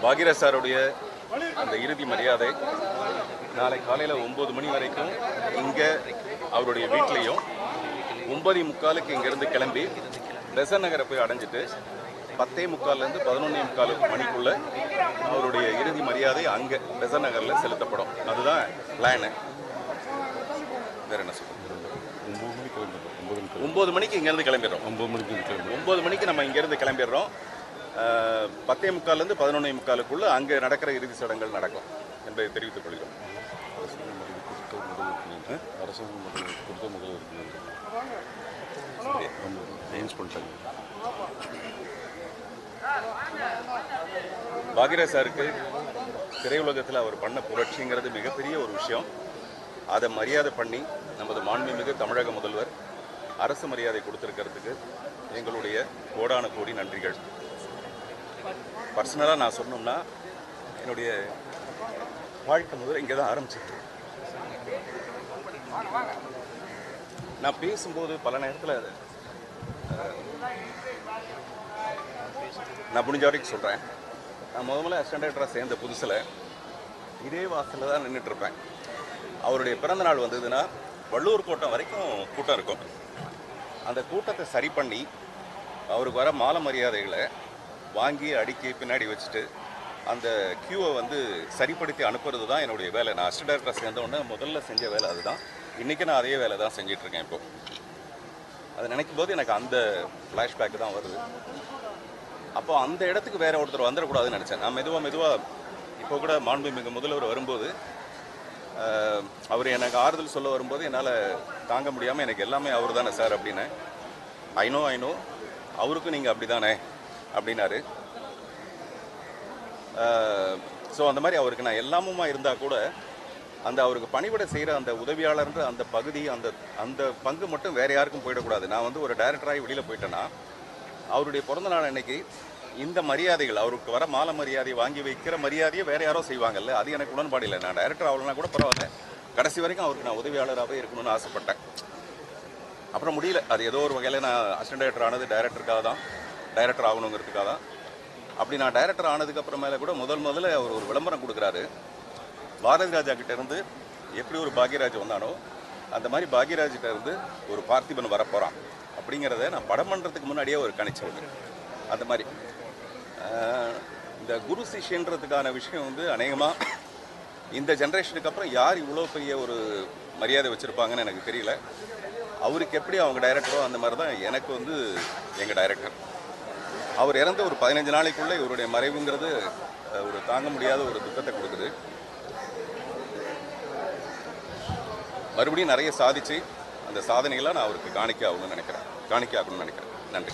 பாகிராஜ் சாருடைய அந்த இறுதி மரியாதை நாளை காலையில் 9 மணி வரைக்கும் இங்கே அவருடைய வீட்லேயும் 9:45 இங்கேருந்து கிளம்பி பெசன்ட் நகரை போய் அடைஞ்சிட்டு 10:45 11:45 மணிக்குள்ள அவருடைய இறுதி மரியாதை அங்கே பெசன்ட் நகரில் செலுத்தப்படும். அதுதான் பிளானு. வேற என்ன சொல்லுங்கள்? 9 மணிக்கு இங்கேருந்து கிளம்பிடுறோம். 9 மணிக்கு நம்ம இங்கேருந்து கிளம்பிடுறோம். 10:45 11:45 அங்கே நடக்கிற இறுதி சடங்குகள் நடக்கும் என்பதை தெரிவித்துக் கொள்கிறோம். பாகிராஜ் சாருக்கு திரையுலகத்தில் அவர் பண்ண புரட்சிங்கிறது மிகப்பெரிய ஒரு விஷயம். அதை மரியாதை பண்ணி நமது மாண்புமிகு தமிழக முதல்வர் அரசு மரியாதை கொடுத்திருக்கிறதுக்கு எங்களுடைய கோடான கோடி நன்றிகள். பர்சனலாக நான் சொன்னோம்னா என்னுடைய வாழ்க்கை முதல்ல இங்கே தான் ஆரம்பிச்சிட்டு. நான் பேசும்போது பல நேரத்தில் நான் முடிஞ்ச வரைக்கும் சொல்கிறேன். நான் முதல்ல அசிஸ்டன்ட் டைரக்டராக சேர்ந்த புதுசில் இதே வாசலில் தான் நின்றுட்டுருப்பேன். அவருடைய பிறந்த நாள் வந்ததுன்னா வள்ளூர் கோட்டம் வரைக்கும் கூட்டம் இருக்கும். அந்த கூட்டத்தை சரி பண்ணி அவருக்கு வர மாலை மரியாதைகளை வாங்கி அடுக்கி பின்னாடி வச்சுட்டு அந்த கியூவை சரிப்படுத்தி அனுப்புறது தான் என்னுடைய வேலை. நான் அசிஸ்டன்ட் டைரக்டராக சேர்ந்தோடனே முதல்ல செஞ்ச வேலை அதுதான். இன்றைக்கி நான் அதே வேலை தான் செஞ்சிட்ருக்கேன். இப்போது அதை நினைக்கும் போது எனக்கு அந்த ஃப்ளாஷ்பேக் தான் வருது. அப்போ அந்த இடத்துக்கு வேறு ஒருத்தர் வந்துடக்கூடாதுன்னு நினச்சேன். நான் மெதுவாக இப்போ கூட மாண்புமிகு முதல்வர் வரும்போது அவர் எனக்கு ஆறுதல் சொல்ல வரும்போது என்னால் தாங்க முடியாமல் எனக்கு எல்லாமே அவர் தானே சார் அப்படின்னு. ஐநோ அவருக்கும் நீங்கள் அப்படி தானே அப்படின்னாரு. ஸோ அந்த மாதிரி அவருக்கு நான் எல்லாமுமா இருந்தால் கூட அந்த அவருக்கு பணிவிட செய்கிற அந்த உதவியாளர்ன்ற அந்த பகுதி அந்த பங்கு மட்டும் வேறு யாருக்கும் போயிடக்கூடாது. நான் ஒரு டைரக்டராகி வெளியில் போயிட்டேன்னா அவருடைய பிறந்த நாள் அன்னைக்கு இந்த மரியாதைகள் அவருக்கு வர மாலை மரியாதை வாங்கி வைக்கிற மரியாதையை வேறு யாரோ செய்வாங்கல்ல, அது எனக்கு உடன்பாடு இல்லை. நான் டைரக்டர் ஆகலைன்னா கூட பரவாயில்ல, கடைசி வரைக்கும் அவருக்கு நான் உதவியாளராகவே இருக்கணும்னு ஆசைப்பட்டேன். அப்புறம் முடியல. அது ஏதோ ஒரு வகையில் நான் அசிஸ்டன்ட் டைரக்டர் ஆனது டைரக்டருக்காக தான், டைரக்டர் ஆகணுங்கிறதுக்காக தான். அப்படி நான் டைரக்டர் ஆனதுக்கு அப்புறமேல கூட முதல்ல அவர் ஒரு விளம்பரம் கொடுக்குறாரு. பாரதி ராஜா கிட்டேருந்து எப்படி ஒரு பாக்யராஜ் வந்தானோ அந்த மாதிரி பாக்யராஜ்கிட்ட இருந்து ஒரு பார்த்திபன் வரப்போகிறான் அப்படிங்கிறத நான் படம் பண்ணுறதுக்கு முன்னாடியே ஒரு கணிச்சவங்க. அந்த மாதிரி இந்த குரு சிஷ்யன்றதுக்கான விஷயம் அநேகமாக இந்த ஜென்ரேஷனுக்கு அப்புறம் யார் இவ்வளோ பெரிய ஒரு மரியாதை வச்சுருப்பாங்கன்னு எனக்கு தெரியல. அவருக்கு எப்படி அவங்க டைரக்டரோ அந்த மாதிரி தான் எனக்கு எங்கள் டைரக்டர். அவர் இறந்த ஒரு 15 நாளைக்குள்ளே இவருடைய மறைவுங்கிறது ஒரு தாங்க முடியாத ஒரு துக்கத்தை கொடுக்குது. மறுபடியும் நிறைய சாதிச்சு அந்த சாதனைகளை நான் அவருக்கு காணிக்க ஆகணும்னு நினைக்கிறேன். நன்றி.